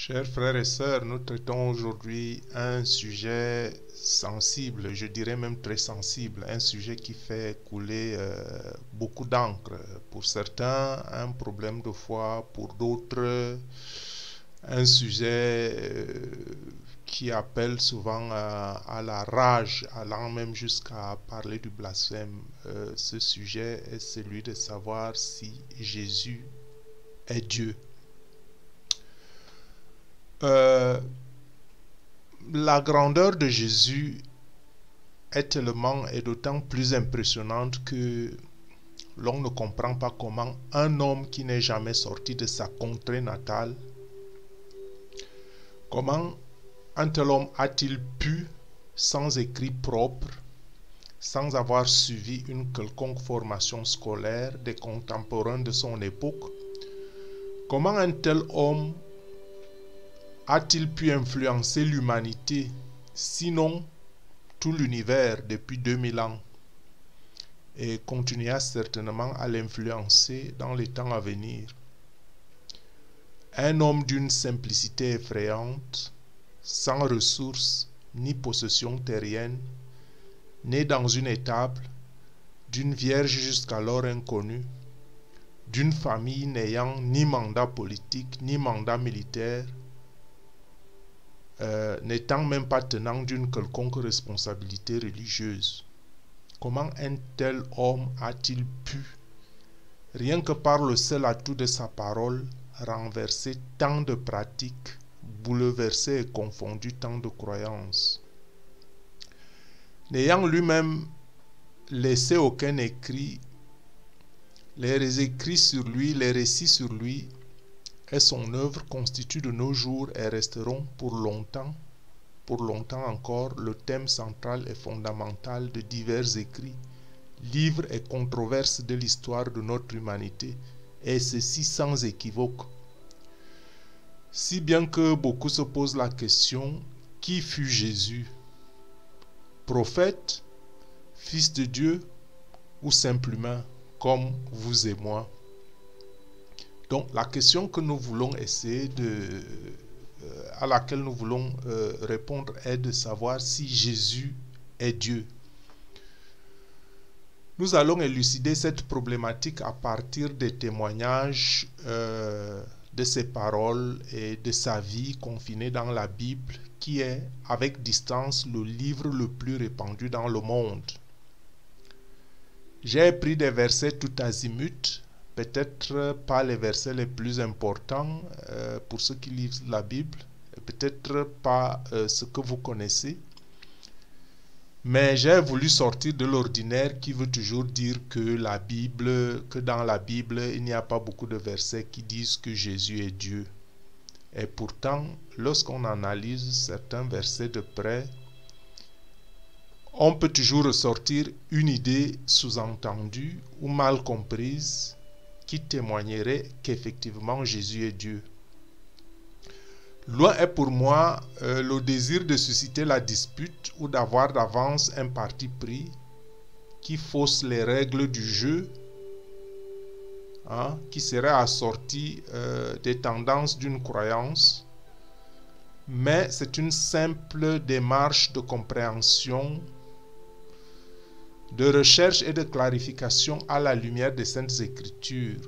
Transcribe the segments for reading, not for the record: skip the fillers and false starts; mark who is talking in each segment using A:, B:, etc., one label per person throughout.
A: Chers frères et sœurs, nous traitons aujourd'hui un sujet sensible, je dirais même très sensible, un sujet qui fait couler beaucoup d'encre. Pour certains, un problème de foi, pour d'autres, un sujet qui appelle souvent à la rage, allant même jusqu'à parler du blasphème. Ce sujet est celui de savoir si Jésus est Dieu. La grandeur de Jésus est tellement et d'autant plus impressionnante que l'on ne comprend pas comment un homme qui n'est jamais sorti de sa contrée natale, comment un tel homme a-t-il pu, sans écrit propre, sans avoir suivi une quelconque formation scolaire des contemporains de son époque, comment un tel homme a-t-il pu influencer l'humanité, sinon tout l'univers depuis 2000 ans, et continuera certainement à l'influencer dans les temps à venir? Un homme d'une simplicité effrayante, sans ressources ni possession terrienne, né dans une étable, d'une vierge jusqu'alors inconnue, d'une famille n'ayant ni mandat politique ni mandat militaire, n'étant même pas tenant d'une quelconque responsabilité religieuse. Comment un tel homme a-t-il pu, rien que par le seul atout de sa parole, renverser tant de pratiques, bouleverser et confondu tant de croyances? N'ayant lui-même laissé aucun écrit, les écrits sur lui, les récits sur lui, et son œuvre constituent de nos jours et resteront pour longtemps encore, le thème central et fondamental de divers écrits, livres et controverses de l'histoire de notre humanité, et ceci sans équivoque. Si bien que beaucoup se posent la question, qui fut Jésus? Prophète, fils de Dieu ou simple humain, comme vous et moi? Donc la question que nous voulons essayer à laquelle nous voulons répondre est de savoir si Jésus est Dieu. Nous allons élucider cette problématique à partir des témoignages de ses paroles et de sa vie confinée dans la Bible, qui est, avec distance, le livre le plus répandu dans le monde. J'ai pris des versets tout azimut, peut-être pas les versets les plus importants pour ceux qui lisent la Bible, peut-être pas ce que vous connaissez, mais j'ai voulu sortir de l'ordinaire qui veut toujours dire que dans la Bible, il n'y a pas beaucoup de versets qui disent que Jésus est Dieu. Et pourtant, lorsqu'on analyse certains versets de près, on peut toujours ressortir une idée sous-entendue ou mal comprise qui témoignerait qu'effectivement Jésus est Dieu. Loin est pour moi le désir de susciter la dispute ou d'avoir d'avance un parti pris qui fausse les règles du jeu, qui serait assorti des tendances d'une croyance, mais c'est une simple démarche de compréhension, de recherche et de clarification à la lumière des Saintes Écritures.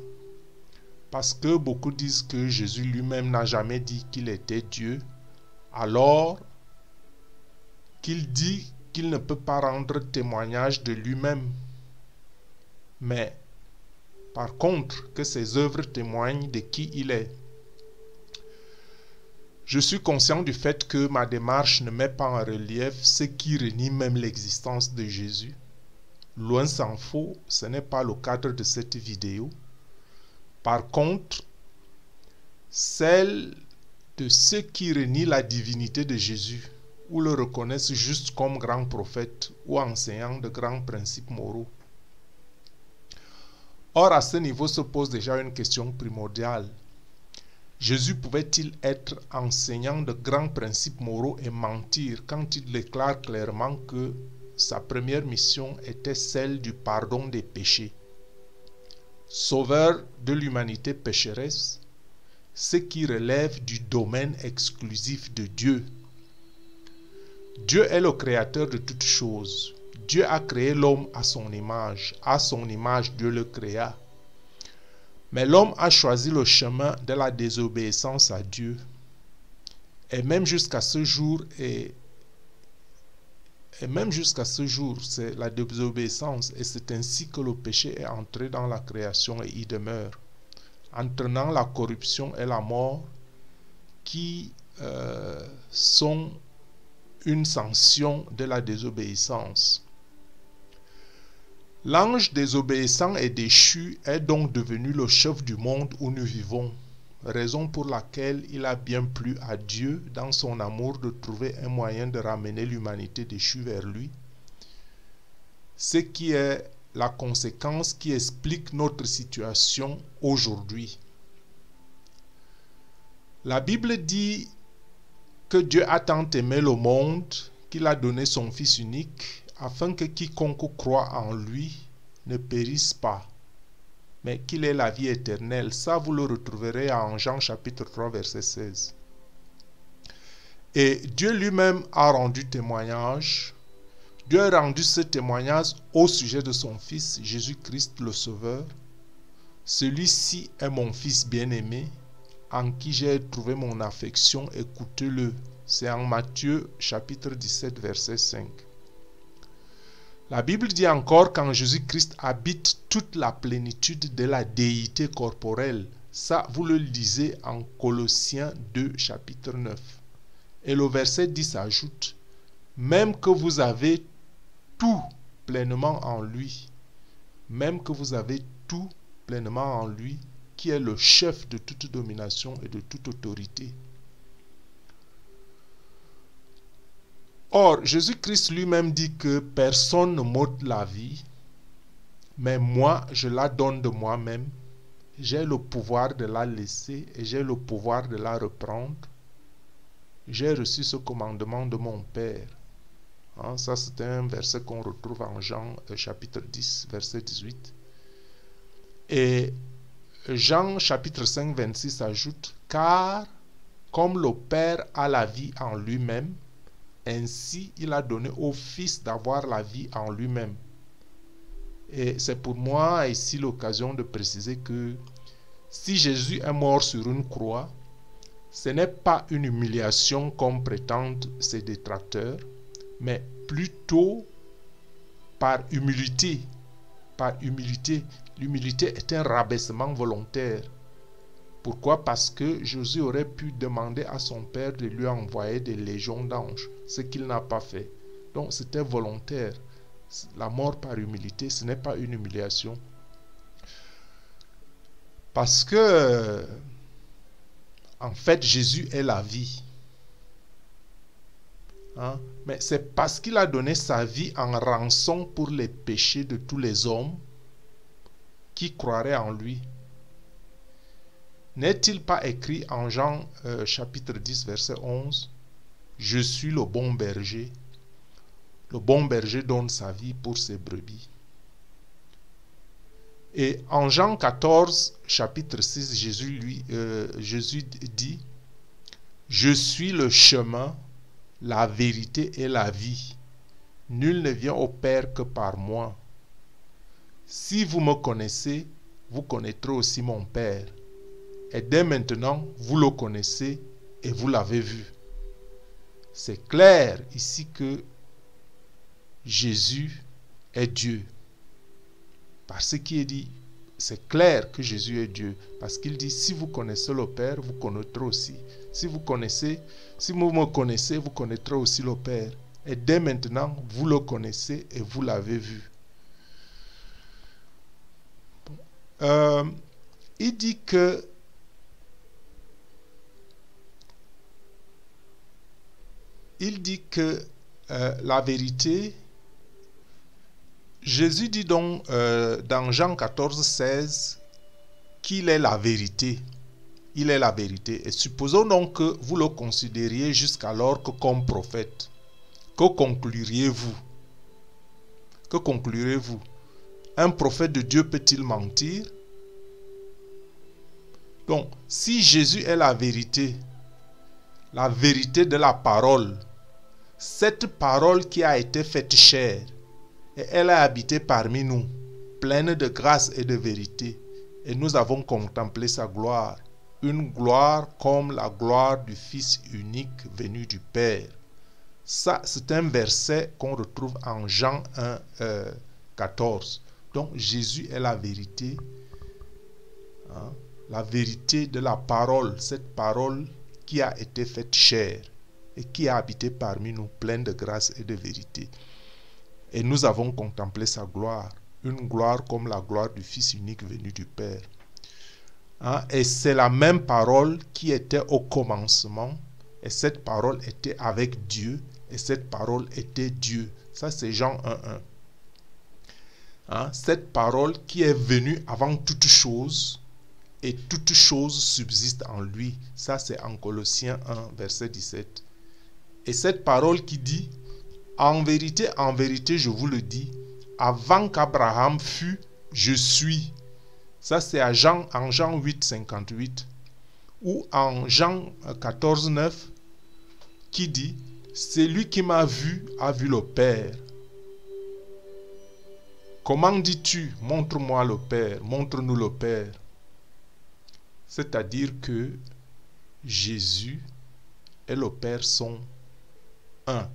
A: Parce que beaucoup disent que Jésus lui-même n'a jamais dit qu'il était Dieu, alors qu'il dit qu'il ne peut pas rendre témoignage de lui-même. Mais par contre, que ses œuvres témoignent de qui il est. Je suis conscient du fait que ma démarche ne met pas en relief ce qui renie même l'existence de Jésus. Loin s'en faut, ce n'est pas le cadre de cette vidéo. Par contre, celle de ceux qui renient la divinité de Jésus ou le reconnaissent juste comme grand prophète ou enseignant de grands principes moraux. Or, à ce niveau se pose déjà une question primordiale. Jésus pouvait-il être enseignant de grands principes moraux et mentir quand il déclare clairement que sa première mission était celle du pardon des péchés? Sauveur de l'humanité pécheresse, ce qui relève du domaine exclusif de Dieu. Dieu est le créateur de toutes choses. Dieu a créé l'homme à son image. À son image, Dieu le créa. Mais l'homme a choisi le chemin de la désobéissance à Dieu. Et même jusqu'à ce jour, c'est la désobéissance. Et c'est ainsi que le péché est entré dans la création et y demeure, entraînant la corruption et la mort qui sont une sanction de la désobéissance. L'ange désobéissant et déchu est donc devenu le chef du monde où nous vivons, raison pour laquelle il a bien plu à Dieu dans son amour de trouver un moyen de ramener l'humanité déchue vers lui, ce qui est la conséquence qui explique notre situation aujourd'hui. La Bible dit que Dieu a tant aimé le monde qu'il a donné son Fils unique afin que quiconque croit en lui ne périsse pas, mais qu'il ait la vie éternelle. Ça, vous le retrouverez en Jean chapitre 3, verset 16. Et Dieu lui-même a rendu témoignage. Dieu a rendu ce témoignage au sujet de son Fils, Jésus-Christ le Sauveur. Celui-ci est mon Fils bien-aimé, en qui j'ai trouvé mon affection, écoutez-le. C'est en Matthieu chapitre 17, verset 5. La Bible dit encore qu'en Jésus-Christ habite toute la plénitude de la déité corporelle. Ça, vous le lisez en Colossiens 2, chapitre 9. Et le verset 10 ajoute, même que vous avez tout pleinement en lui, même que vous avez tout pleinement en lui, qui est le chef de toute domination et de toute autorité. Or, Jésus-Christ lui-même dit que personne ne m'ôte la vie, mais moi, je la donne de moi-même. J'ai le pouvoir de la laisser et j'ai le pouvoir de la reprendre. J'ai reçu ce commandement de mon Père. Ça, c'est un verset qu'on retrouve en Jean chapitre 10, verset 18. Et Jean chapitre 5, 26 ajoute, « Car comme le Père a la vie en lui-même, ainsi il a donné au Fils d'avoir la vie en lui-même. » Et c'est pour moi ici l'occasion de préciser que si Jésus est mort sur une croix, ce n'est pas une humiliation comme prétendent ses détracteurs, mais plutôt par humilité. Par humilité. L'humilité est un rabaissement volontaire. Pourquoi? Parce que Jésus aurait pu demander à son Père de lui envoyer des légions d'anges, ce qu'il n'a pas fait. Donc c'était volontaire. La mort par humilité, ce n'est pas une humiliation. Parce que, en fait, Jésus est la vie. Mais c'est parce qu'il a donné sa vie en rançon pour les péchés de tous les hommes qui croiraient en lui. N'est-il pas écrit en Jean chapitre 10, verset 11, « Je suis le bon berger. Le bon berger donne sa vie pour ses brebis. » Et en Jean 14, chapitre 6, Jésus dit, « Je suis le chemin, la vérité et la vie. Nul ne vient au Père que par moi. Si vous me connaissez, vous connaîtrez aussi mon Père. Et dès maintenant, vous le connaissez et vous l'avez vu. » C'est clair ici que Jésus est Dieu. Parce qu'il est dit, c'est clair que Jésus est Dieu. Parce qu'il dit, si vous connaissez le Père, vous connaîtrez aussi. Si vous me connaissez, vous connaîtrez aussi le Père. Et dès maintenant, vous le connaissez et vous l'avez vu. Il dit que la vérité, Jésus dit donc dans Jean 14, 16 qu'il est la vérité. Il est la vérité. Et supposons donc que vous le considériez jusqu'alors que comme prophète. Que concluriez-vous? Que conclurez-vous? Un prophète de Dieu peut-il mentir? Donc, si Jésus est la vérité de la parole, cette parole qui a été faite chair, et elle a habité parmi nous, pleine de grâce et de vérité, et nous avons contemplé sa gloire, une gloire comme la gloire du Fils unique venu du Père. Ça, c'est un verset qu'on retrouve en Jean 1, 14. Donc, Jésus est la vérité, hein, la vérité de la parole, cette parole qui a été faite chair et qui a habité parmi nous, pleine de grâce et de vérité. Et nous avons contemplé sa gloire, une gloire comme la gloire du Fils unique venu du Père. Hein? Et c'est la même parole qui était au commencement, et cette parole était avec Dieu, et cette parole était Dieu. Ça, c'est Jean 1.1. Hein? Cette parole qui est venue avant toute chose, et toute chose subsiste en lui. Ça, c'est en Colossiens 1, verset 17. Et cette parole qui dit, en vérité, je vous le dis, avant qu'Abraham fût, je suis. Ça, c'est en Jean 8, 58. Ou en Jean 14, 9, qui dit, celui qui m'a vu a vu le Père. Comment dis-tu, montre-moi le Père, montre-nous le Père? C'est-à-dire que Jésus et le Père sont un.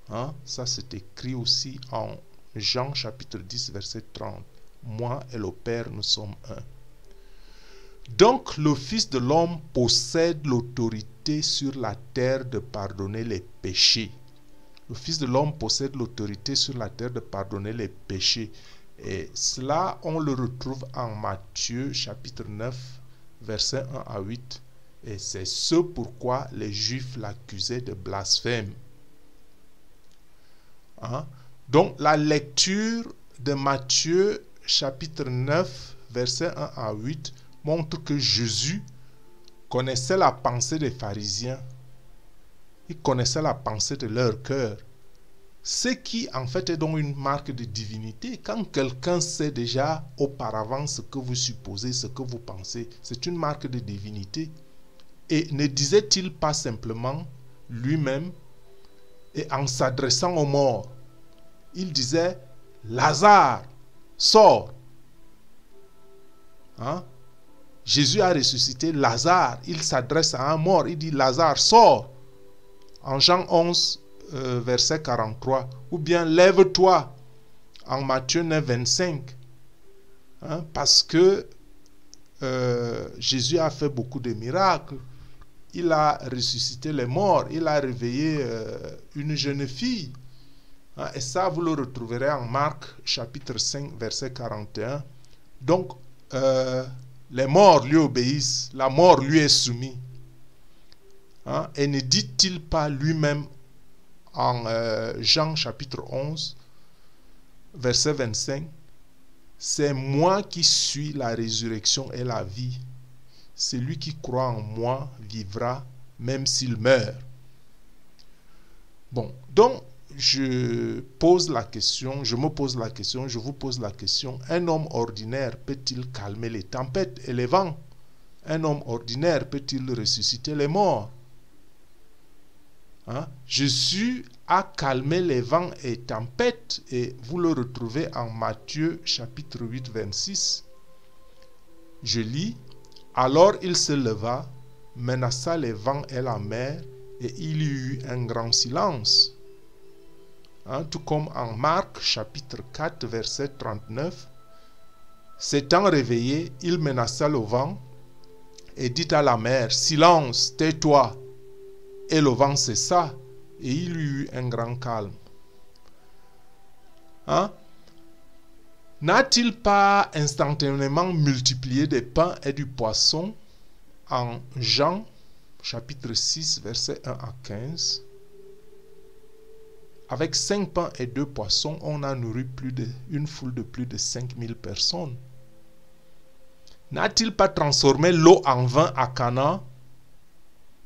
A: Hein? Ça, c'est écrit aussi en Jean chapitre 10, verset 30. Moi et le Père, nous sommes un. Donc, le Fils de l'homme possède l'autorité sur la terre de pardonner les péchés. Le Fils de l'homme possède l'autorité sur la terre de pardonner les péchés. Et cela, on le retrouve en Matthieu chapitre 9, versets 1 à 8. Et c'est ce pourquoi les Juifs l'accusaient de blasphème. Hein? Donc, la lecture de Matthieu chapitre 9, versets 1 à 8, montre que Jésus connaissait la pensée des pharisiens. Il connaissait la pensée de leur cœur. Ce qui, en fait, est donc une marque de divinité. Quand quelqu'un sait déjà auparavant ce que vous supposez, ce que vous pensez, c'est une marque de divinité. Et ne disait-il pas simplement lui-même, et en s'adressant aux morts, il disait, Lazare, sors. Hein? Jésus a ressuscité Lazare. Il s'adresse à un mort. Il dit, Lazare, sors. En Jean 11, verset 43. Ou bien, lève-toi. En Matthieu 9, 25. Hein? Parce que Jésus a fait beaucoup de miracles. Il a ressuscité les morts. Il a réveillé une jeune fille. Hein? Et ça, vous le retrouverez en Marc, chapitre 5, verset 41. Donc, les morts lui obéissent, la mort lui est soumise. Hein? Et ne dit-il pas lui-même en Jean chapitre 11, verset 25, c'est moi qui suis la résurrection et la vie. Celui qui croit en moi vivra même s'il meurt. Bon, donc je me pose la question, je vous pose la question, un homme ordinaire peut-il calmer les tempêtes et les vents? Un homme ordinaire peut-il ressusciter les morts? Hein? Jésus a calmé les vents et tempêtes, et vous le retrouvez en Matthieu chapitre 8, 26. Je lis, alors il se leva, menaça les vents et la mer, et il y eut un grand silence. Hein, tout comme en Marc chapitre 4 verset 39, s'étant réveillé, il menaça le vent et dit à la mer, silence, tais-toi. Et le vent cessa et il y eut un grand calme. Hein? N'a-t-il pas instantanément multiplié des pains et du poisson en Jean chapitre 6 verset 1 à 15? Avec 5 pains et 2 poissons, on a nourri une foule de plus de 5000 personnes. N'a-t-il pas transformé l'eau en vin à Cana?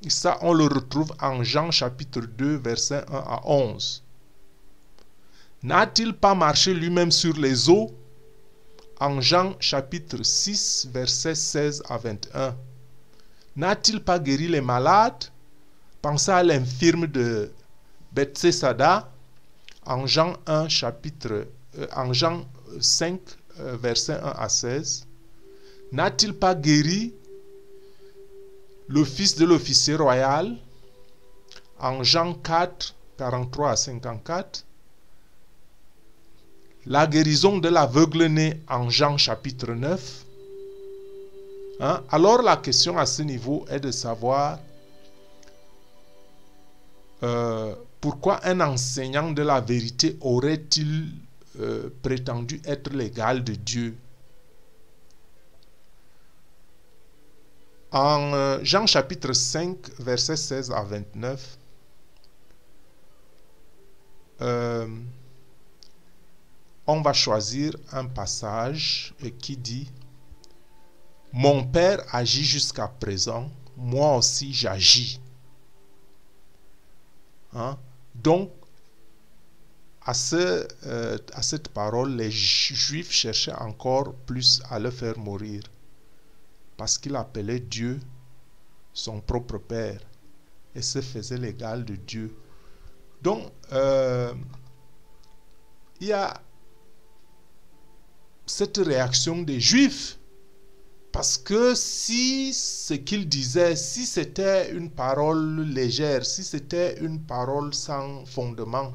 A: Et ça, on le retrouve en Jean chapitre 2, versets 1 à 11. N'a-t-il pas marché lui-même sur les eaux en Jean chapitre 6, versets 16 à 21. N'a-t-il pas guéri les malades? Pensez à l'infirme de Bethseda en Jean 5, versets 1 à 16. N'a-t-il pas guéri le fils de l'officier royal en Jean 4, 43 à 54? La guérison de l'aveugle-né en Jean chapitre 9. Alors la question à ce niveau est de savoir pourquoi un enseignant de la vérité aurait-il prétendu être l'égal de Dieu? En Jean chapitre 5, versets 16 à 29, on va choisir un passage qui dit: Mon Père agit jusqu'à présent, moi aussi j'agis. Donc, à cette parole, les Juifs cherchaient encore plus à le faire mourir, parce qu'il appelait Dieu son propre Père et se faisait l'égal de Dieu. Donc, il y a cette réaction des Juifs, parce que si ce qu'ils disaient, si c'était une parole légère, si c'était une parole sans fondement,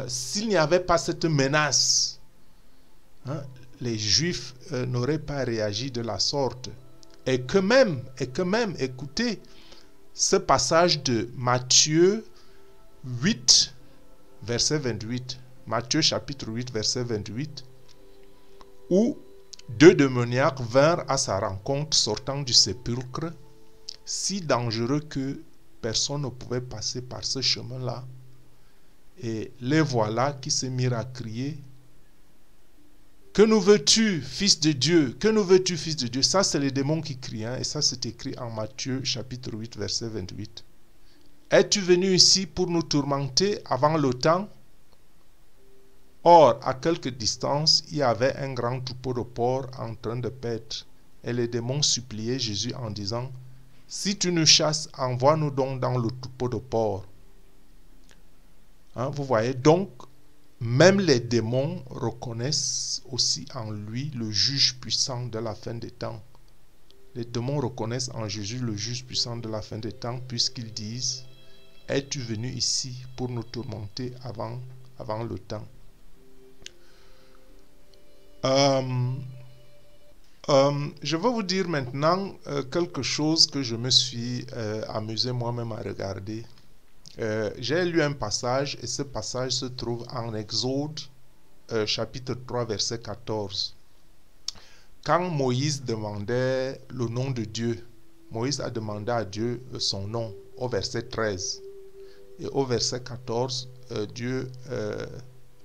A: s'il n'y avait pas cette menace, les Juifs n'auraient pas réagi de la sorte. Et que même, écoutez, ce passage de Matthieu 8, verset 28, Matthieu chapitre 8, verset 28, où deux démoniaques vinrent à sa rencontre sortant du sépulcre, si dangereux que personne ne pouvait passer par ce chemin-là. Et les voilà qui se mirent à crier: Que nous veux-tu, fils de Dieu? Que nous veux-tu, fils de Dieu? Ça, c'est les démons qui crient, et ça, c'est écrit en Matthieu chapitre 8, verset 28. Es-tu venu ici pour nous tourmenter avant le temps? Or, à quelque distance, il y avait un grand troupeau de porcs en train de paître, et les démons suppliaient Jésus en disant: Si tu nous chasses, envoie-nous donc dans le troupeau de porcs. Vous voyez, donc, même les démons reconnaissent aussi en lui le juge puissant de la fin des temps. Les démons reconnaissent en Jésus le juge puissant de la fin des temps, puisqu'ils disent: Es-tu venu ici pour nous tourmenter avant le temps? Je vais vous dire maintenant quelque chose que je me suis amusé moi-même à regarder. J'ai lu un passage, et ce passage se trouve en Exode chapitre 3 verset 14. Quand Moïse demandait le nom de Dieu, Moïse a demandé à Dieu son nom au verset 13. Et au verset 14, Dieu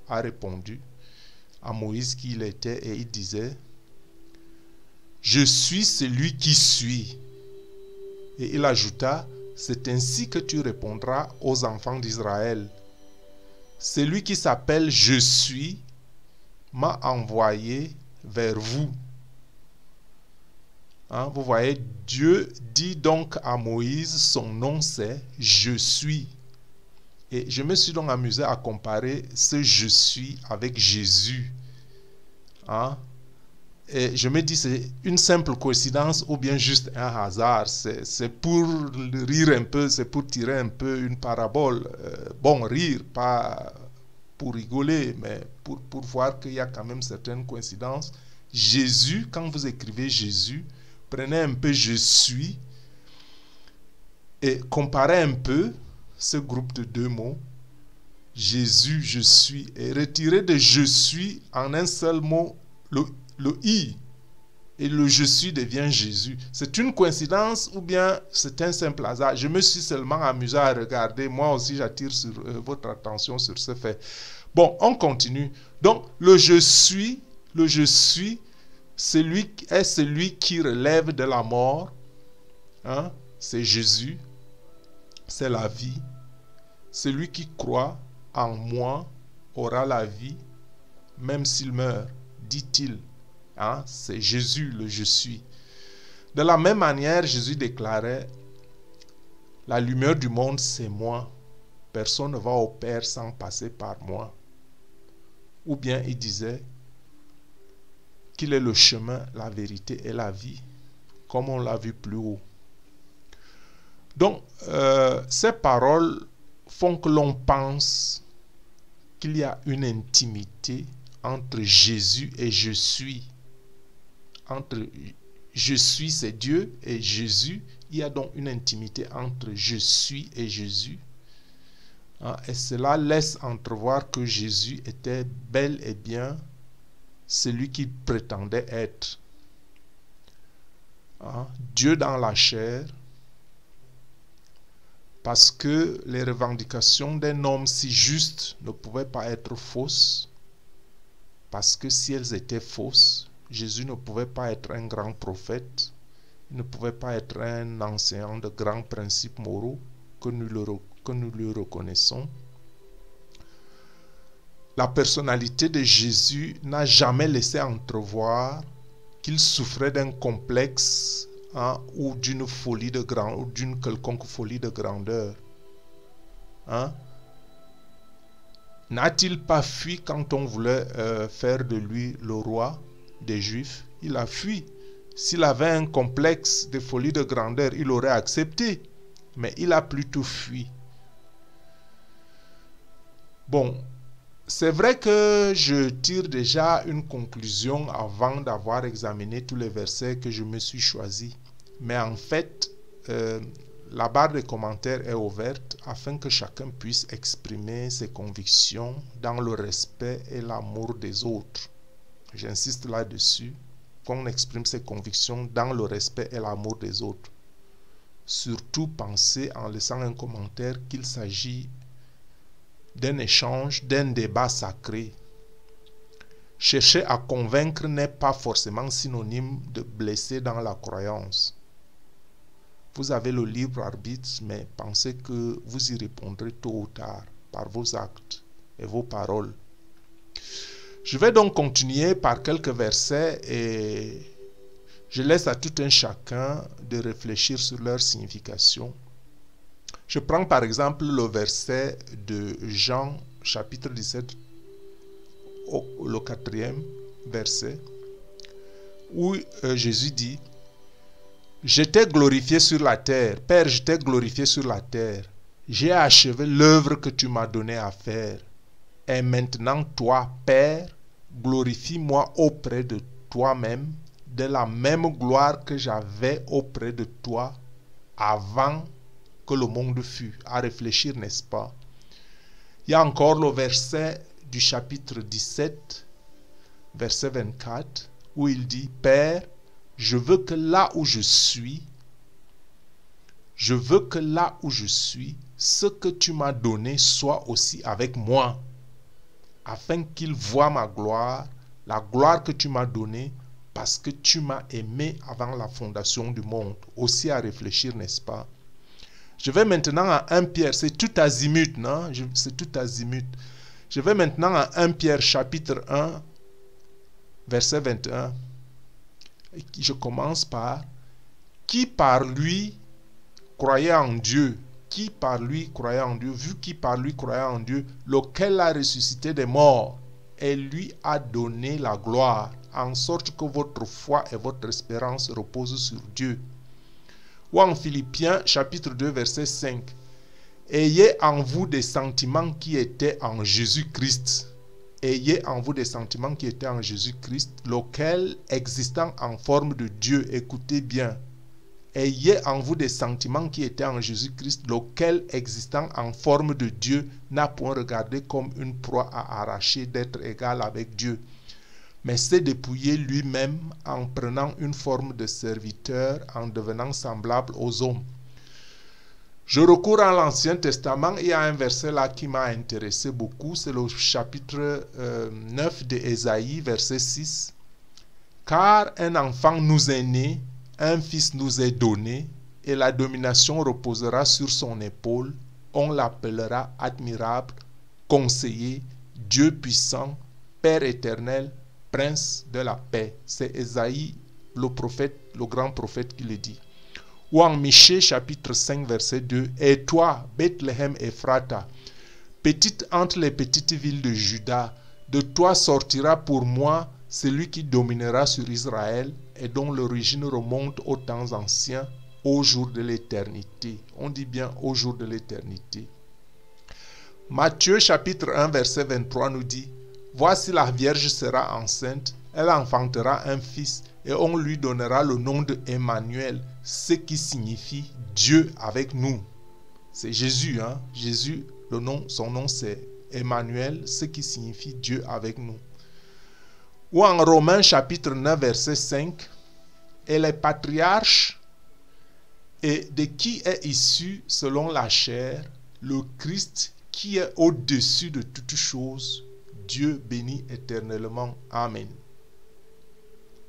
A: a répondu à Moïse qui il était, et il disait: Je suis celui qui suis. Et il ajouta: C'est ainsi que tu répondras aux enfants d'Israël. Celui qui s'appelle Je suis m'a envoyé vers vous. Vous voyez, Dieu dit donc à Moïse, son nom c'est Je suis. Et je me suis donc amusé à comparer ce Je suis avec Jésus. Et je me dis, c'est une simple coïncidence ou bien juste un hasard. C'est pour rire un peu, c'est pour tirer un peu une parabole. Bon, rire, pas pour rigoler, mais pour voir qu'il y a quand même certaines coïncidences. Jésus, quand vous écrivez Jésus, prenez un peu Je suis et comparez un peu ce groupe de deux mots, Jésus, je suis, et retirez de je suis en un seul mot le I, et le je suis devient Jésus. C'est une coïncidence ou bien c'est un simple hasard? Je me suis seulement amusé à regarder. Moi aussi, j'attire sur votre attention sur ce fait. Bon, on continue. Donc, le je suis, est celui qui relève de la mort. C'est Jésus. C'est la vie. Celui qui croit en moi aura la vie, même s'il meurt, dit-il. Hein? C'est Jésus, le je suis. De la même manière, Jésus déclarait, la lumière du monde, c'est moi. Personne ne va au Père sans passer par moi. Ou bien il disait qu'il est le chemin, la vérité et la vie, comme on l'a vu plus haut. Donc, ces paroles font que l'on pense qu'il y a une intimité entre Jésus et je suis. Entre je suis, c'est Dieu, et Jésus, il y a donc une intimité entre je suis et Jésus. Et cela laisse entrevoir que Jésus était bel et bien celui qu'il prétendait être. Dieu dans la chair, parce que les revendications d'un homme si juste ne pouvaient pas être fausses, parce que si elles étaient fausses, Jésus ne pouvait pas être un grand prophète, il ne pouvait pas être un enseignant de grands principes moraux que nous lui reconnaissons. La personnalité de Jésus n'a jamais laissé entrevoir qu'il souffrait d'un complexe ou d'une folie de grandeur, ou d'une quelconque folie de grandeur. N'a-t-il pas fui quand on voulait faire de lui le roi des Juifs? Il a fui. S'il avait un complexe de folie de grandeur, il aurait accepté. Mais il a plutôt fui. Bon, c'est vrai que je tire déjà une conclusion avant d'avoir examiné tous les versets que je me suis choisi. Mais en fait, la barre de commentaires est ouverte afin que chacun puisse exprimer ses convictions dans le respect et l'amour des autres. J'insiste là-dessus, qu'on exprime ses convictions dans le respect et l'amour des autres. Surtout pensez en laissant un commentaire qu'il s'agit d'un échange, d'un débat sacré. Chercher à convaincre n'est pas forcément synonyme de blesser dans la croyance. Vous avez le libre arbitre, mais pensez que vous y répondrez tôt ou tard par vos actes et vos paroles. Je vais donc continuer par quelques versets et je laisse à tout un chacun de réfléchir sur leur signification. Je prends par exemple le verset de Jean chapitre 17, le 4e verset, où Jésus dit: je t'ai glorifié sur la terre, Père, je t'ai glorifié sur la terre. J'ai achevé l'œuvre que tu m'as donnée à faire. Et maintenant, toi, Père, glorifie-moi auprès de toi-même, de la même gloire que j'avais auprès de toi avant que le monde fût. À réfléchir, n'est-ce pas? Il y a encore le verset du chapitre 17, verset 24, où il dit: Père, je veux que là où je suis, ce que tu m'as donné soit aussi avec moi, afin qu'ils voient ma gloire, la gloire que tu m'as donnée, parce que tu m'as aimé avant la fondation du monde. Aussi à réfléchir, n'est-ce pas? Je vais maintenant à 1 Pierre, c'est tout azimut, non? C'est tout azimut. Je vais maintenant à 1 Pierre chapitre 1, verset 21. Je commence par: qui par lui croyait en Dieu, qui par lui croyait en Dieu, vu qui par lui croyait en Dieu, lequel l'a ressuscité des morts et lui a donné la gloire, en sorte que votre foi et votre espérance reposent sur Dieu. Ou en Philippiens chapitre 2 verset 5: ayez en vous des sentiments qui étaient en Jésus-Christ. Ayez en vous des sentiments qui étaient en Jésus-Christ, lequel, existant en forme de Dieu, écoutez bien, ayez en vous des sentiments qui étaient en Jésus-Christ, lequel, existant en forme de Dieu, n'a point regardé comme une proie à arracher d'être égal avec Dieu, mais s'est dépouillé lui-même en prenant une forme de serviteur, en devenant semblable aux hommes. Je recours à l'Ancien Testament. Il y a un verset là qui m'a intéressé beaucoup. C'est le chapitre 9 de Ésaïe, verset 6. Car un enfant nous est né, un fils nous est donné, et la domination reposera sur son épaule. On l'appellera admirable, conseiller, Dieu puissant, Père éternel, prince de la paix. C'est Ésaïe, le prophète, le grand prophète qui le dit. Ou en Michée chapitre 5 verset 2, « Et toi, Bethléem Ephrata, petite entre les petites villes de Juda, de toi sortira pour moi celui qui dominera sur Israël et dont l'origine remonte aux temps anciens, au jour de l'éternité. » On dit bien au jour de l'éternité. Matthieu chapitre 1 verset 23 nous dit, « Voici la Vierge sera enceinte, elle enfantera un fils et on lui donnera le nom de Emmanuel, ce qui signifie Dieu avec nous. » C'est Jésus, hein? Jésus, son nom c'est Emmanuel, ce qui signifie Dieu avec nous. Ou en Romains chapitre 9 verset 5, « Et les patriarches, et de qui est issu selon la chair, le Christ qui est au-dessus de toutes choses, Dieu béni éternellement. Amen. »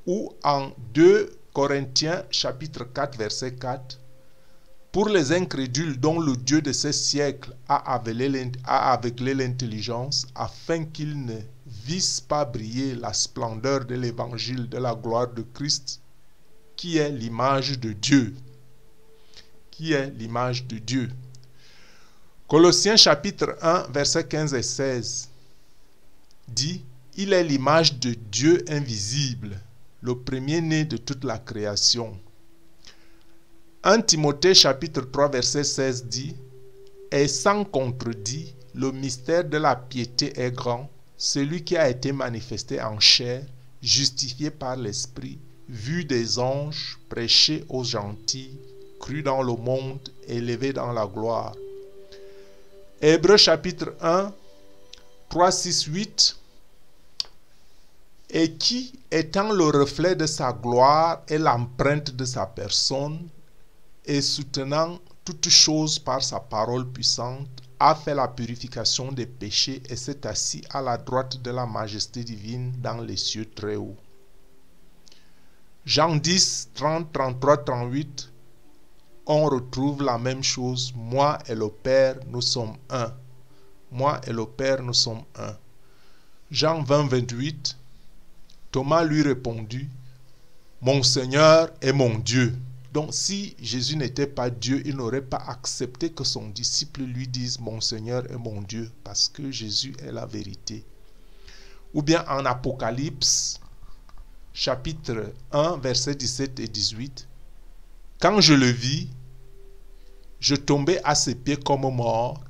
A: Ou en 2 Corinthiens chapitre 4 verset 4, « Pour les incrédules dont le Dieu de ces siècles a aveuglé l'intelligence, afin qu'ils ne vissent pas briller la splendeur de l'évangile de la gloire de Christ, qui est l'image de Dieu. » Qui est l'image de Dieu. Colossiens chapitre 1 versets 15 et 16 dit, « Il est l'image de Dieu invisible, le premier-né de toute la création. » 1 Timothée chapitre 3 verset 16 dit, « Et sans contredit, le mystère de la piété est grand, celui qui a été manifesté en chair, justifié par l'Esprit, vu des anges, prêché aux gentils, cru dans le monde, élevé dans la gloire. » Hébreux chapitre 1, 3, 6, 8. « Et qui, étant le reflet de sa gloire et l'empreinte de sa personne, et soutenant toutes choses par sa parole puissante, a fait la purification des péchés et s'est assis à la droite de la majesté divine dans les cieux très hauts. » Jean 10, 30, 33, 38. On retrouve la même chose. « Moi et le Père, nous sommes un. » Moi et le Père, nous sommes un. Jean 20, 28. Thomas lui répondit, « Mon Seigneur et mon Dieu. » Donc si Jésus n'était pas Dieu, il n'aurait pas accepté que son disciple lui dise « Mon Seigneur et mon Dieu » parce que Jésus est la vérité. Ou bien en Apocalypse, chapitre 1, versets 17 et 18. « Quand je le vis, je tombai à ses pieds comme mort.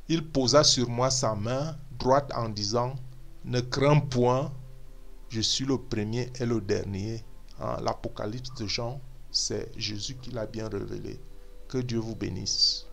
A: Il posa sur moi sa main droite en disant, « Ne crains point, je suis le premier et le dernier. » L'Apocalypse de Jean, c'est Jésus qui l'a bien révélé. Que Dieu vous bénisse.